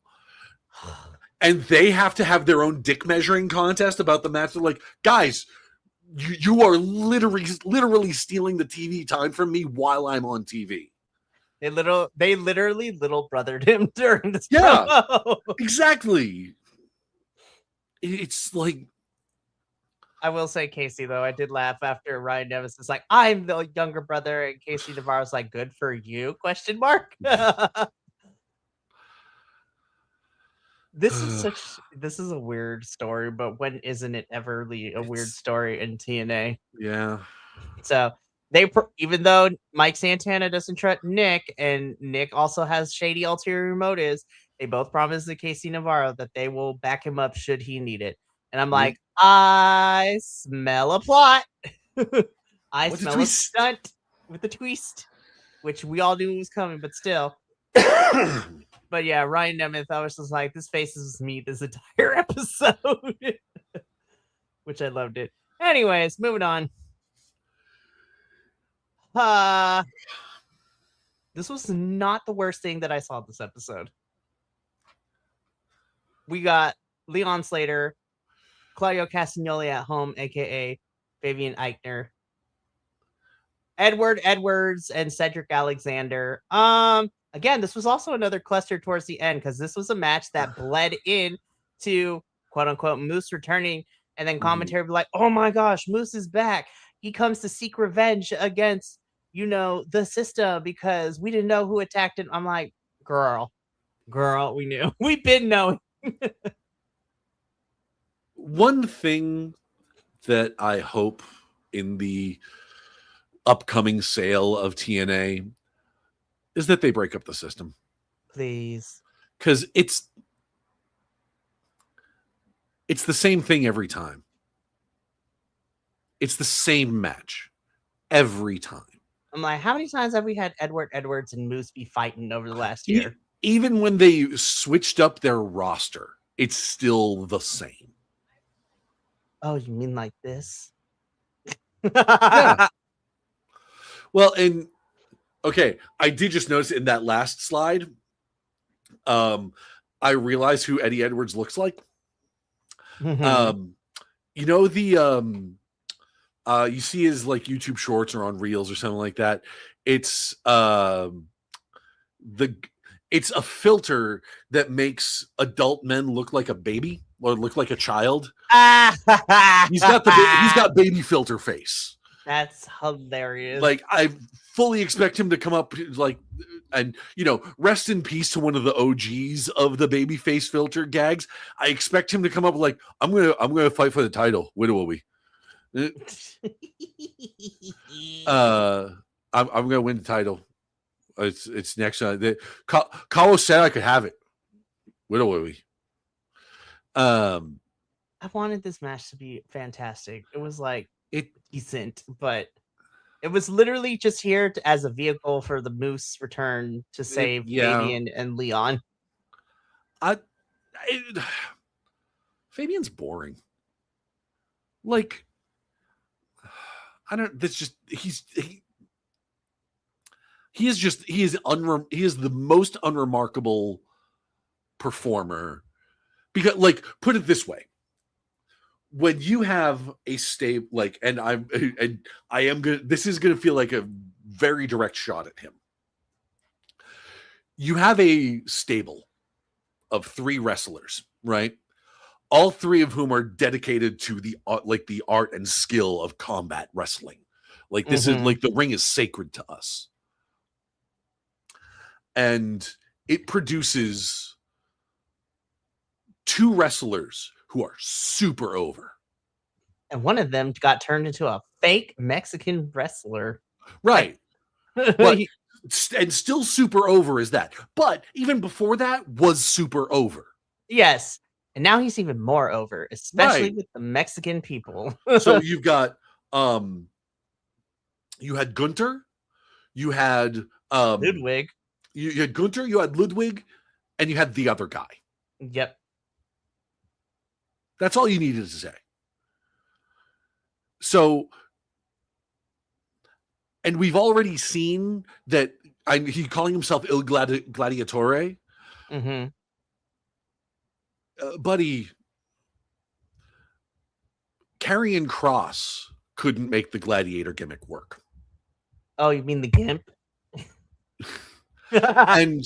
[SPEAKER 2] And they have to have their own dick measuring contest about the match. They're like, guys, you are literally stealing the TV time from me while I'm on TV.
[SPEAKER 1] They literally little brothered him during this.
[SPEAKER 2] Yeah,
[SPEAKER 1] promo.
[SPEAKER 2] Exactly. It's like,
[SPEAKER 1] I will say, Casey, though, I did laugh after Ryan Nemeth is like, I'm the younger brother, and Casey Navarro's like, good for you? ? This is a weird story, but when isn't it ever a weird story in TNA?
[SPEAKER 2] Yeah.
[SPEAKER 1] So even though Mike Santana doesn't trust Nick, and Nick also has shady ulterior motives, they both promised to Casey Navarro that they will back him up should he need it. And I'm like, I smell a plot. I
[SPEAKER 2] What's
[SPEAKER 1] smell a stunt with the twist, which we all knew was coming, but still. But yeah, Ryan Nemeth, I was just like, this faces me this entire episode, which I loved it. Anyways, moving on. This was not the worst thing that I saw this episode. We got Leon Slater, Claudio Castagnoli at home, aka Fabian Eichner, Edward Edwards, and Cedric Alexander. Again, this was also another cluster towards the end because this was a match that bled in to quote unquote Moose returning, and then commentary like, "Oh my gosh, Moose is back. He comes to seek revenge against, the system because we didn't know who attacked him." I'm like, girl, we knew. We've been knowing.
[SPEAKER 2] One thing that I hope in the upcoming sale of TNA is that they break up the system.
[SPEAKER 1] Please.
[SPEAKER 2] Because it's the same thing every time. It's the same match every time.
[SPEAKER 1] I'm like, how many times have we had Edward Edwards and Moose be fighting over the last year?
[SPEAKER 2] Even when they switched up their roster, it's still the same.
[SPEAKER 1] Oh, you mean like this?
[SPEAKER 2] Yeah. Well, and okay, I did just notice in that last slide, I realized who Eddie Edwards looks like. You know you see his like YouTube shorts or on Reels or something like that. It's it's a filter that makes adult men look like a baby or look like a child. He's got baby filter face.
[SPEAKER 1] That's hilarious.
[SPEAKER 2] Like, I fully expect him to come up like, and rest in peace to one of the OGs of the baby face filter gags. I expect him to come up like, I'm gonna fight for the title. When will we? I'm gonna win the title. It's next. Carlos said I could have it. When will we?
[SPEAKER 1] I wanted this match to be fantastic. It was like decent, but it was literally just here as a vehicle for the Moose return to save Fabian and Leon.
[SPEAKER 2] Fabian's boring. Like, I don't. That's just he is the most unremarkable performer. Because, like, put it this way. When you have a stable, like, this is gonna feel like a very direct shot at him. You have a stable of 3 wrestlers, right? All 3 of whom are dedicated to the art and skill of combat wrestling. Like, this is like, the ring is sacred to us. And it produces 2 wrestlers who are super over.
[SPEAKER 1] And one of them got turned into a fake Mexican wrestler.
[SPEAKER 2] Right. But, and still super over is that. But even before that was super over.
[SPEAKER 1] Yes. And now he's even more over, especially with the Mexican people.
[SPEAKER 2] So you've got you had Gunter, you had
[SPEAKER 1] Ludwig.
[SPEAKER 2] You had Gunter, you had Ludwig, and you had the other guy.
[SPEAKER 1] Yep.
[SPEAKER 2] That's all you needed to say. So, and we've already seen that he's calling himself Il Gladiatore. Buddy, Karrion Kross couldn't make the gladiator gimmick work.
[SPEAKER 1] Oh, you mean the gimp?
[SPEAKER 2] and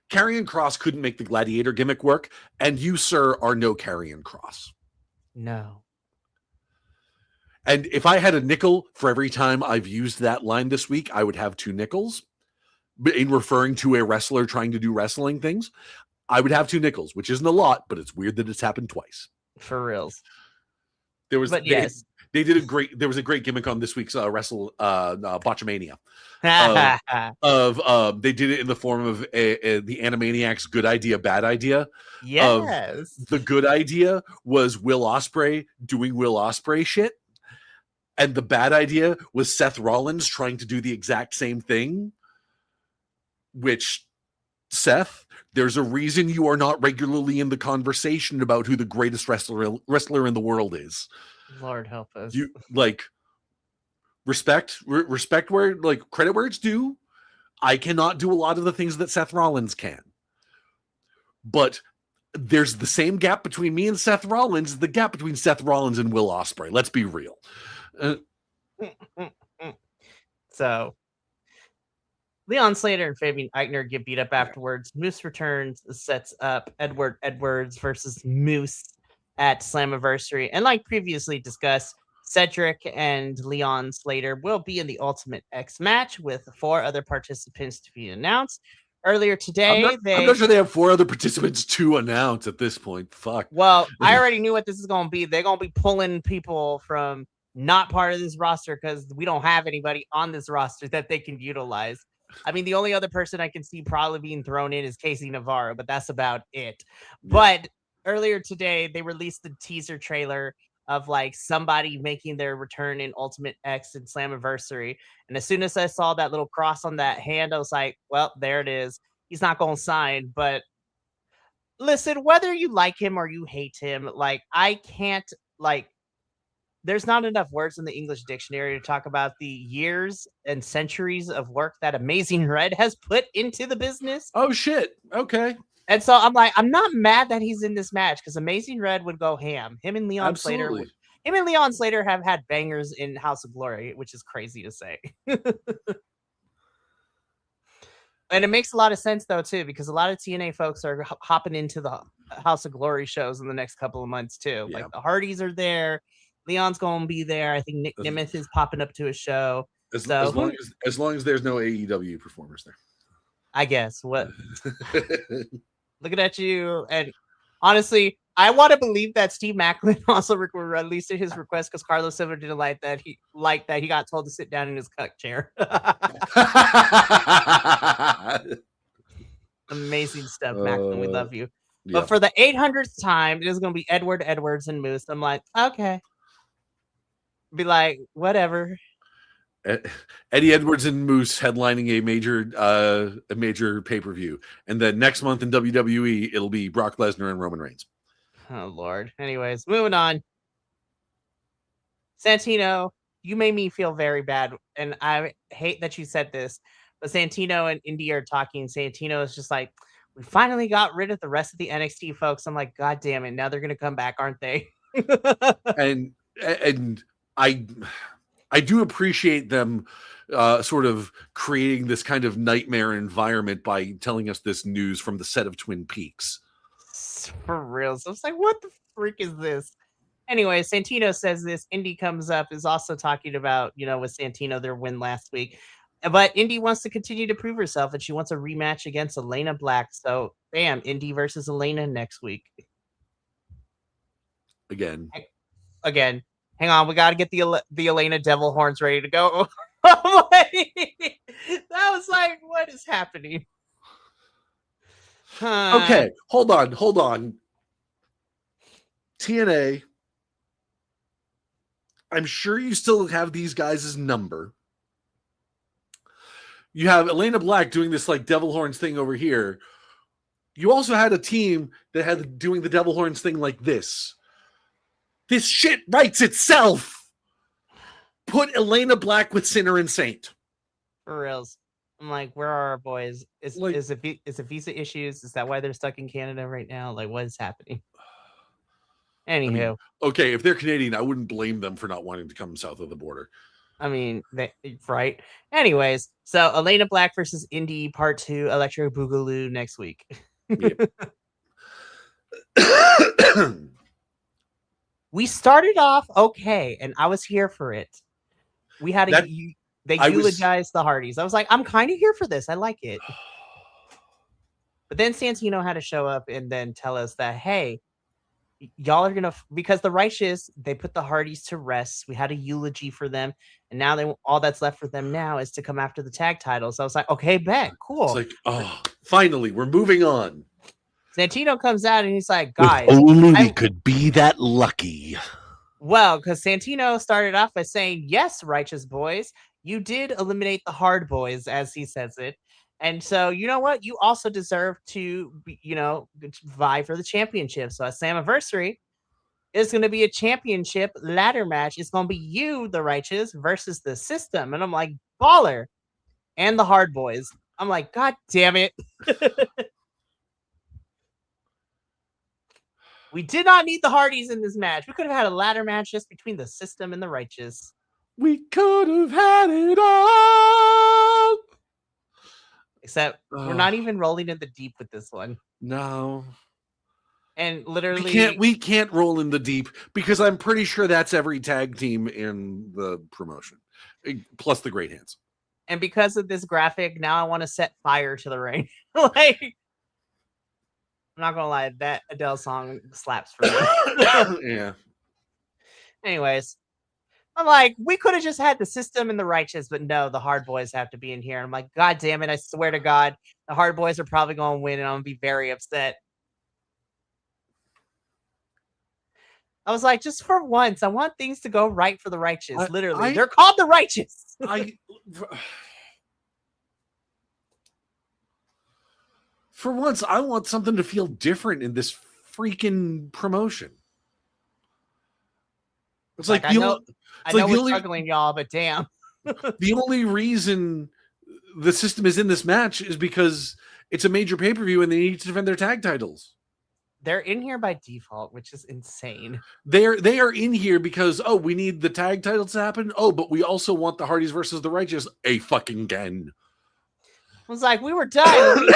[SPEAKER 2] Karrion Kross couldn't make the gladiator gimmick work, and you, sir, are no Karrion Kross.
[SPEAKER 1] No.
[SPEAKER 2] And if I had a nickel for every time I've used that line this week, I would have 2 nickels in referring to a wrestler trying to do wrestling things. I would have 2 nickels, which isn't a lot, but it's weird that it's happened twice.
[SPEAKER 1] For reals.
[SPEAKER 2] There was,
[SPEAKER 1] but yes,
[SPEAKER 2] they did there was a great gimmick on this week's Botchamania. They did it in the form of the Animaniacs good idea, bad idea.
[SPEAKER 1] Yes.
[SPEAKER 2] The good idea was Will Ospreay doing Will Ospreay shit. And the bad idea was Seth Rollins trying to do the exact same thing. Which, Seth, there's a reason you are not regularly in the conversation about who the greatest wrestler in the world is.
[SPEAKER 1] Lord help us.
[SPEAKER 2] You respect where, like, credit where it's due. I cannot do a lot of the things that Seth Rollins can. But there's the same gap between me and Seth Rollins, the gap between Seth Rollins and Will Ospreay. Let's be real.
[SPEAKER 1] So Leon Slater and Fabian Eichner get beat up afterwards. Moose returns, sets up Edward Edwards versus Moose at Slammiversary. And like previously discussed, Cedric and Leon Slater will be in the Ultimate X match with 4 other participants to be announced. Earlier today,
[SPEAKER 2] I'm not sure they have 4 other participants to announce at this point. Fuck.
[SPEAKER 1] Well, I already knew what this is going to be. They're going to be pulling people from not part of this roster because we don't have anybody on this roster that they can utilize. I mean, the only other person I can see probably being thrown in is Casey Navarro, but that's about it. Yeah. But earlier today, they released the teaser trailer of like somebody making their return in Ultimate X and Slammiversary. And as soon as I saw that little cross on that hand, I was like, well, there it is. He's not going to sign. But listen, whether you like him or you hate him, like I can't, like, there's not enough words in the English dictionary to talk about the years and centuries of work that Amazing Red has put into the business.
[SPEAKER 2] Oh, shit. Okay.
[SPEAKER 1] And so I'm like, I'm not mad that he's in this match because Amazing Red would go ham. Him and Leon Slater have had bangers in House of Glory, which is crazy to say. And it makes a lot of sense, though, too, because a lot of TNA folks are hopping into the House of Glory shows in the next couple of months, too. Yeah. Like the Hardys are there. Leon's going to be there. I think Nick Nemeth is popping up to a show.
[SPEAKER 2] As long as there's no AEW performers there.
[SPEAKER 1] I guess. What? Looking at you. And honestly, I want to believe that Steve Macklin also released his request because Carlos Silva didn't like that. He got told to sit down in his cuck chair. Amazing stuff, Macklin. We love you. Yeah. But for the 800th time, it is going to be Edward Edwards and Moose. I'm like, okay. Be like, whatever.
[SPEAKER 2] Eddie Edwards and Moose headlining a major pay-per-view. And then next month in WWE, it'll be Brock Lesnar and Roman Reigns.
[SPEAKER 1] Oh, Lord. Anyways, moving on. Santino, you made me feel very bad. And I hate that you said this. But Santino and Indy are talking. Santino is just like, we finally got rid of the rest of the NXT folks. I'm like, God damn it. Now they're going to come back, aren't they?
[SPEAKER 2] and I do appreciate them sort of creating this kind of nightmare environment by telling us this news from the set of Twin Peaks.
[SPEAKER 1] For real. So it's like, what the freak is this? Anyway, Santino says this. Indy comes up, is also talking about, with Santino, their win last week. But Indy wants to continue to prove herself, and she wants a rematch against Elena Black. So, bam, Indy versus Elena next week.
[SPEAKER 2] Again.
[SPEAKER 1] Hang on, we got to get the Elena Devil Horns ready to go. That was like, what is happening?
[SPEAKER 2] Okay, hold on. TNA, I'm sure you still have these guys' number. You have Elena Black doing this like Devil Horns thing over here. You also had a team that had doing the Devil Horns thing like this. This shit writes itself. Put Elena Black with Sinner and Saint.
[SPEAKER 1] For reals. I'm like, where are our boys? Is it visa issues? Is that why they're stuck in Canada right now? Like, what is happening? Anywho.
[SPEAKER 2] I mean, okay, if they're Canadian, I wouldn't blame them for not wanting to come south of the border.
[SPEAKER 1] I mean, right? Anyways, so Elena Black versus Indy Part 2, Electro Boogaloo next week. We started off okay, and I was here for it. We had they eulogized the Hardys. I was like, I'm kind of here for this. I like it. But then Santino had to show up and then tell us that, hey, y'all are gonna, because the Righteous, they put the Hardys to rest. We had a eulogy for them, and now they, all that's left for them now is to come after the tag titles. So I was like, okay, bet, cool.
[SPEAKER 2] It's like, oh, finally, we're moving on.
[SPEAKER 1] Santino comes out and he's like, guys,
[SPEAKER 2] if only we could be that lucky.
[SPEAKER 1] Well, because Santino started off by saying, yes, Righteous Boys, you did eliminate the Hard Boys, as he says it. And so, you know what? You also deserve to, vie for the championship. So at Slammiversary, it's going to be a championship ladder match. It's going to be you, the Righteous, versus the System. And I'm like, baller. And the Hard Boys. I'm like, God damn it. We did not need the Hardys in this match. We could have had a ladder match just between the System and the Righteous.
[SPEAKER 2] We could have had it all.
[SPEAKER 1] Except we're not even rolling in the deep with this one.
[SPEAKER 2] No.
[SPEAKER 1] And literally,
[SPEAKER 2] we can't roll in the deep because I'm pretty sure that's every tag team in the promotion, plus the Great Hands.
[SPEAKER 1] And because of this graphic, now I want to set fire to the ring. Like, I'm not gonna lie, that Adele song slaps for me.
[SPEAKER 2] Yeah.
[SPEAKER 1] Anyways, I'm like, we could have just had the System and the Righteous, but no, the Hard Boys have to be in here. And I'm like, God damn it! I swear to God, the Hard Boys are probably gonna win, and I'm gonna be very upset. I was like, just for once, I want things to go right for the Righteous. Literally, they're called the Righteous.
[SPEAKER 2] For once, I want something to feel different in this freaking promotion. It's like,
[SPEAKER 1] I know we're struggling, y'all, but damn.
[SPEAKER 2] The only reason the System is in this match is because it's a major pay-per-view and they need to defend their tag titles.
[SPEAKER 1] They're in here by default, which is insane.
[SPEAKER 2] They are in here because, we need the tag titles to happen. But we also want the Hardys versus the Righteous a fucking again.
[SPEAKER 1] I was like, we were done.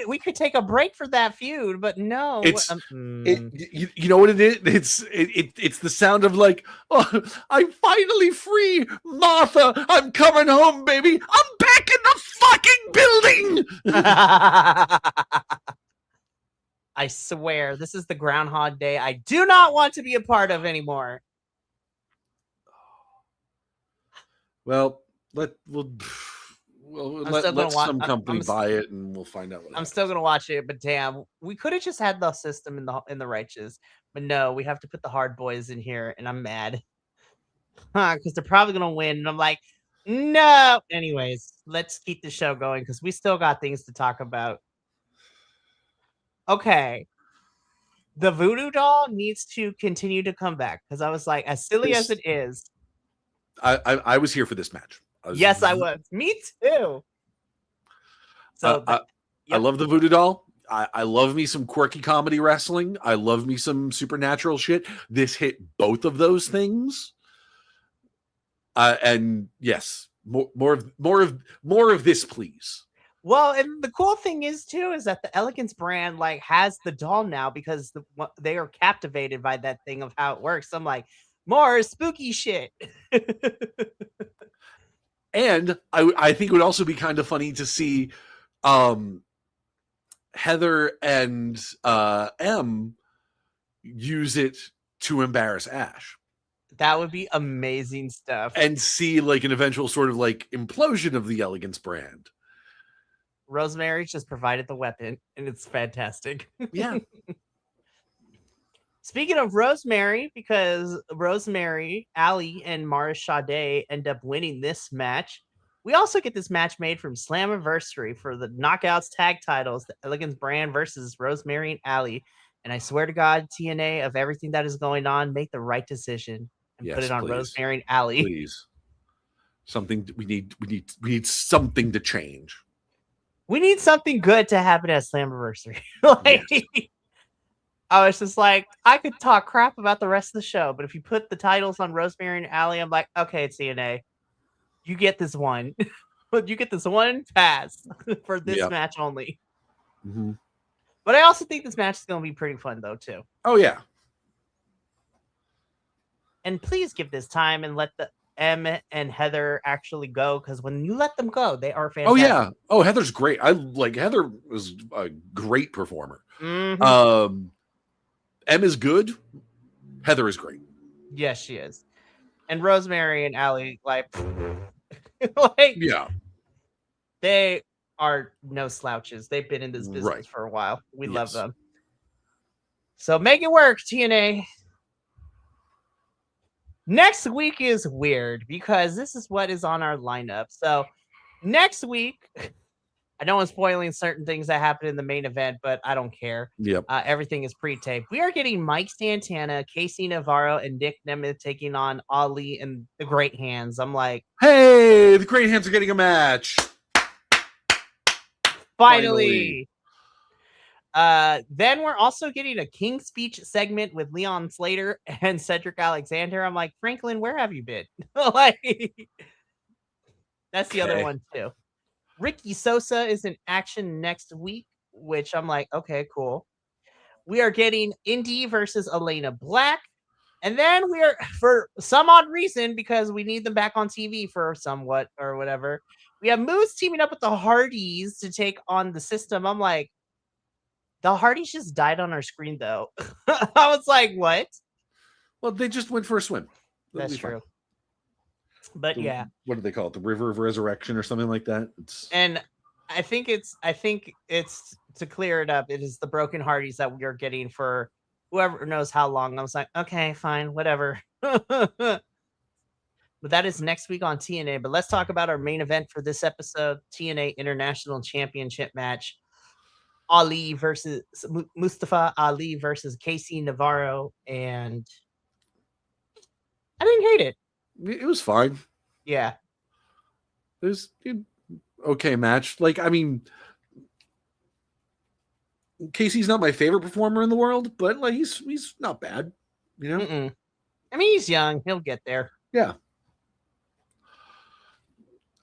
[SPEAKER 1] We could take a break for that feud, but no.
[SPEAKER 2] You know what it is? It's the sound of like, oh, I'm finally free, Martha. I'm coming home, baby. I'm back in the fucking building.
[SPEAKER 1] I swear, this is the Groundhog Day I do not want to be a part of anymore.
[SPEAKER 2] Well, let some company buy it, and we'll find out.
[SPEAKER 1] I'm still gonna watch it, but damn, we could have just had the System in the Righteous, but no, we have to put the Hard Boys in here, and I'm mad, because they're probably gonna win, and I'm like, no. Anyways, let's keep the show going because we still got things to talk about. Okay, the Voodoo Doll needs to continue to come back because I was like, as silly as it is,
[SPEAKER 2] I was here for this match.
[SPEAKER 1] I was. Me too. So
[SPEAKER 2] I love the Voodoo Doll. I love me some quirky comedy wrestling. I love me some supernatural shit. This hit both of those things. And yes, more of this, please.
[SPEAKER 1] Well, and the cool thing is too is that the Elegance brand like has the doll now because they are captivated by that thing of how it works. I'm like, more spooky shit.
[SPEAKER 2] And I think it would also be kind of funny to see Heather and M use it to embarrass Ash.
[SPEAKER 1] That would be amazing stuff.
[SPEAKER 2] And see like an eventual sort of like implosion of the Elegance brand.
[SPEAKER 1] Rosemary just provided the weapon, and it's fantastic.
[SPEAKER 2] Yeah.
[SPEAKER 1] Speaking of Rosemary, because Rosemary, Allie, and Mara Sade end up winning this match, we also get this match made from Slammiversary for the Knockouts tag titles, the Elegance brand versus Rosemary and Allie. And I swear to God, TNA, of everything that is going on, make the right decision and put it on Rosemary and Allie.
[SPEAKER 2] Please. Something we need something to change.
[SPEAKER 1] We need something good to happen at Slammiversary. I was just like, I could talk crap about the rest of the show, but if you put the titles on Rosemary and Allie, I'm like, okay, it's TNA. You get this one. But you get this one pass for this match only.
[SPEAKER 2] Mm-hmm.
[SPEAKER 1] But I also think this match is going to be pretty fun, though, too.
[SPEAKER 2] Oh, yeah.
[SPEAKER 1] And please give this time and let Em and Heather actually go, because when you let them go, they are
[SPEAKER 2] Oh
[SPEAKER 1] fantastic.
[SPEAKER 2] yeah. Oh, Heather's great. Heather was a great performer.
[SPEAKER 1] Mm-hmm.
[SPEAKER 2] Em is good. Heather is great.
[SPEAKER 1] Yes, she is. And Rosemary and Allie, like, like
[SPEAKER 2] Yeah.
[SPEAKER 1] they are no slouches. They've been in this
[SPEAKER 2] Right.
[SPEAKER 1] business for a while. We love
[SPEAKER 2] Yes.
[SPEAKER 1] them. So make it work, TNA. Next week is weird because this is what is on our lineup. So next week, I know I'm spoiling certain things that happen in the main event, but I don't care.
[SPEAKER 2] Yep.
[SPEAKER 1] Everything is pre-taped. We are getting Mike Santana, Casey Navarro, and Nick Nemeth taking on Ali and the Great Hands. I'm like,
[SPEAKER 2] hey, the Great Hands are getting a match.
[SPEAKER 1] finally. Then we're also getting a King's Speech segment with Leon Slater and Cedric Alexander. I'm like, Franklin, where have you been? Like, that's the other one too. Ricky Sosa is in action next week, which I'm like, okay, cool. We are getting Indy versus Elena Black. And then we are, for some odd reason, because we need them back on TV for somewhat or whatever, we have Moose teaming up with the Hardys to take on the System. I'm like, the Hardys just died on our screen, though. I was like, what?
[SPEAKER 2] Well, they just went for a swim.
[SPEAKER 1] That's true. But yeah.
[SPEAKER 2] What do they call it? The River of Resurrection or something like that?
[SPEAKER 1] And I think it's to clear it up, it is the Broken Hardys that we are getting for whoever knows how long. I was like, okay, fine, whatever. But that is next week on TNA. But let's talk about our main event for this episode, TNA International Championship match. Ali versus Mustafa Ali versus Casey Navarro. And I didn't hate it.
[SPEAKER 2] It was fine.
[SPEAKER 1] Yeah.
[SPEAKER 2] It was okay match. Like, I mean, Casey's not my favorite performer in the world, but like he's not bad, you know.
[SPEAKER 1] I mean, he's young; he'll get there.
[SPEAKER 2] Yeah.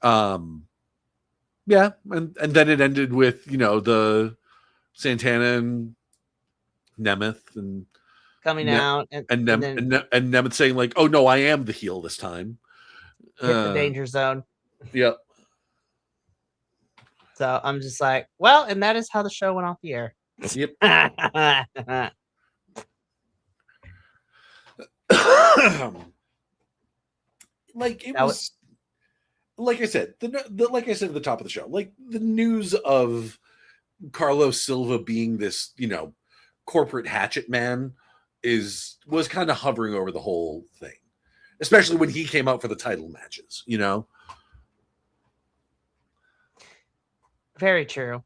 [SPEAKER 2] Yeah, and then it ended with the Santana and Nemeth and
[SPEAKER 1] coming out
[SPEAKER 2] and Nemeth saying like, "Oh no, I am the heel this time."
[SPEAKER 1] Hit the danger zone.
[SPEAKER 2] Yep.
[SPEAKER 1] So I'm just like, well, and that is how the show went off the air.
[SPEAKER 2] Yep. Like it was, like I said, like I said at the top of the show, like the news of Carlos Silva being this, corporate hatchet man was kind of hovering over the whole thing, especially when he came out for the title matches,
[SPEAKER 1] Very true.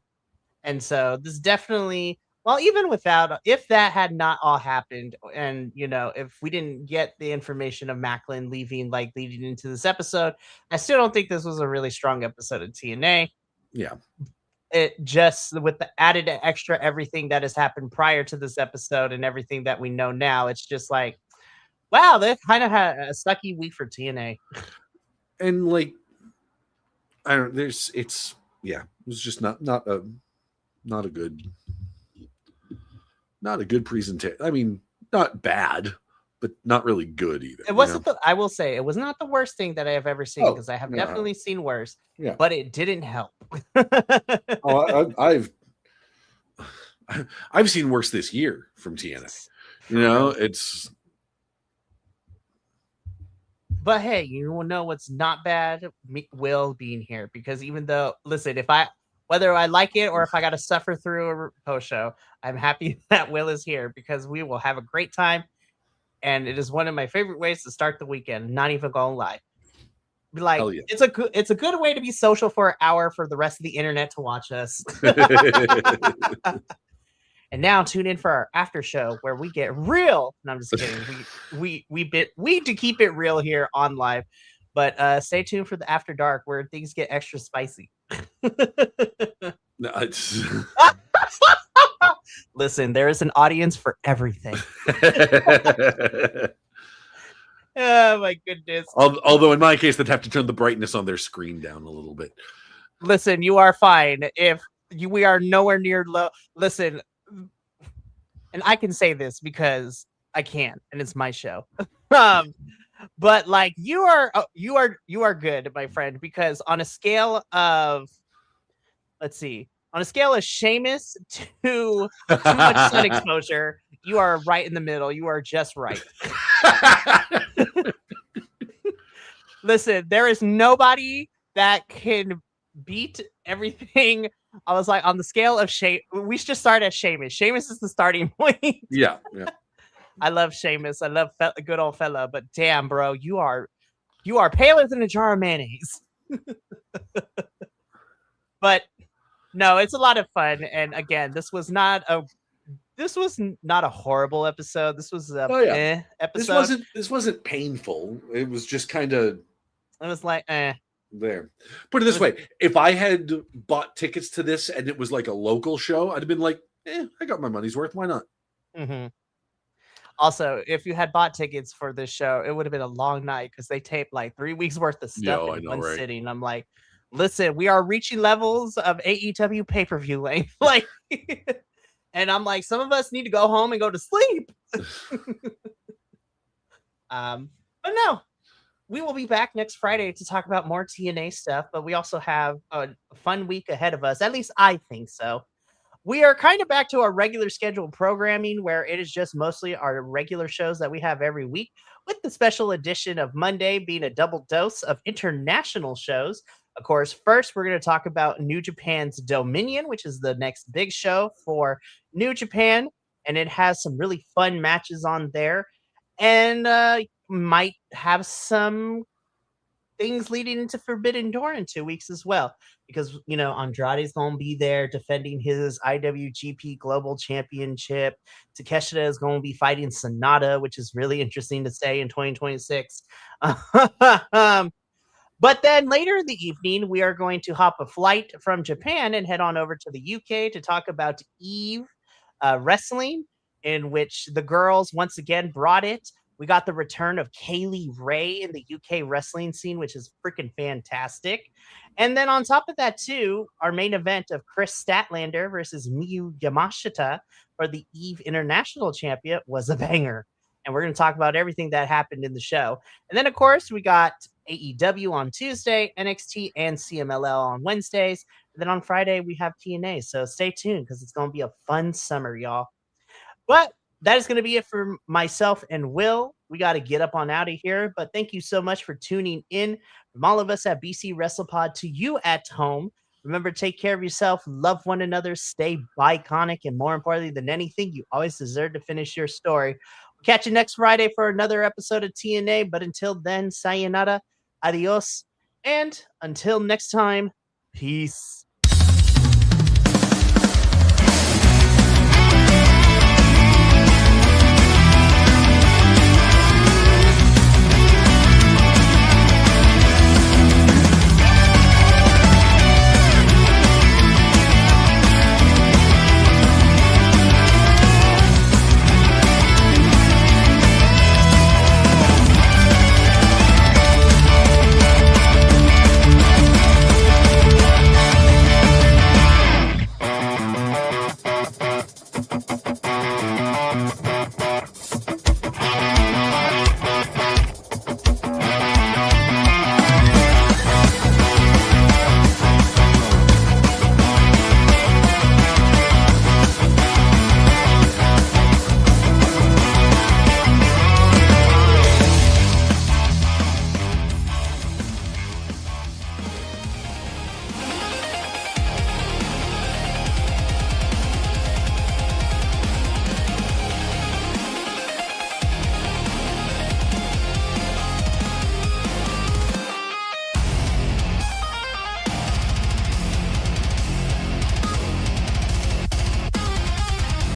[SPEAKER 1] And so this definitely, well, even without, if that had not all happened, and if we didn't get the information of Macklin leaving, like leading into this episode, I still don't think this was a really strong episode of TNA.
[SPEAKER 2] Yeah.
[SPEAKER 1] It just, with the added extra everything that has happened prior to this episode and everything that we know now, it's just like, wow, they kind of had a sucky week for TNA.
[SPEAKER 2] And like, I don't, it was just not a good presentation. I mean, not bad, but not really good either.
[SPEAKER 1] It wasn't I will say it was not the worst thing that I have ever seen, because I have definitely seen worse.
[SPEAKER 2] Yeah,
[SPEAKER 1] but it didn't help.
[SPEAKER 2] I've seen worse this year from TNA. It's.
[SPEAKER 1] But hey, you will know what's not bad? Will being here, because even though, listen, whether I like it or if I got to suffer through a post show, I'm happy that Will is here, because we will have a great time. And it is one of my favorite ways to start the weekend. Not even gonna lie. Like, yeah. It's a good way to be social for an hour for the rest of the internet to watch us. And now tune in for our after show where we get real. No, I'm just kidding. We to keep it real here on live. But stay tuned for the After Dark, where things get extra spicy.
[SPEAKER 2] No, it's...
[SPEAKER 1] Listen, there is an audience for everything. Oh my goodness.
[SPEAKER 2] Although in my case, they'd have to turn the brightness on their screen down a little bit.
[SPEAKER 1] Listen, you are fine. We are nowhere near low. Listen, and I can say this because I can, and it's my show. But like you are good, my friend, because on a scale of on a scale of Seamus to too much sun exposure, you are right in the middle. You are just right. Listen, there is nobody that can beat everything. I was like, on the scale of we should just start at Seamus. Seamus is the starting point.
[SPEAKER 2] Yeah.
[SPEAKER 1] I love Seamus. I love good old fella, but damn, bro, you are paler than a jar of mayonnaise. But no, it's a lot of fun. And again, this was not a horrible episode. This was a episode.
[SPEAKER 2] This wasn't painful. It was just kind of.
[SPEAKER 1] It was like
[SPEAKER 2] there. Put it this way: if I had bought tickets to this and it was like a local show, I'd have been like, I got my money's worth. Why not?
[SPEAKER 1] Mm-hmm. Also, if you had bought tickets for this show, it would have been a long night because they taped like 3 weeks worth of stuff in one sitting. I'm like, listen, we are reaching levels of AEW pay-per-view length. Like, and I'm like, some of us need to go home and go to sleep. But no, we will be back next Friday to talk about more TNA stuff, but we also have a fun week ahead of us. At least I think so. We are kind of back to our regular scheduled programming where it is just mostly our regular shows that we have every week, with the special edition of Monday being a double dose of international shows. Of course, first, we're going to talk about New Japan's Dominion, which is the next big show for New Japan, and it has some really fun matches on there, and might have some things leading into Forbidden Door in 2 weeks as well, because Andrade's gonna be there defending his IWGP Global Championship. Takeshita is going to be fighting Sonata, which is really interesting to say in 2026. But then later in the evening, we are going to hop a flight from Japan and head on over to the UK to talk about Eve Wrestling, in which the girls once again brought it. We got the return of Kaylee Ray in the UK wrestling scene, which is freaking fantastic. And then on top of that, too, our main event of Chris Statlander versus Miyu Yamashita for the Eve International Champion was a banger. And we're going to talk about everything that happened in the show. And then, of course, we got AEW on Tuesday, NXT and CMLL on Wednesdays. And then on Friday, we have TNA. So stay tuned because it's going to be a fun summer, y'all. But that is going to be it for myself and Will. We got to get up on out of here. But thank you so much for tuning in. From all of us at BC Wrestle Pod to you at home. Remember, take care of yourself, love one another, stay iconic, and more importantly than anything, you always deserve to finish your story. We'll catch you next Friday for another episode of TNA. But until then, sayonara, adios, and until next time, peace.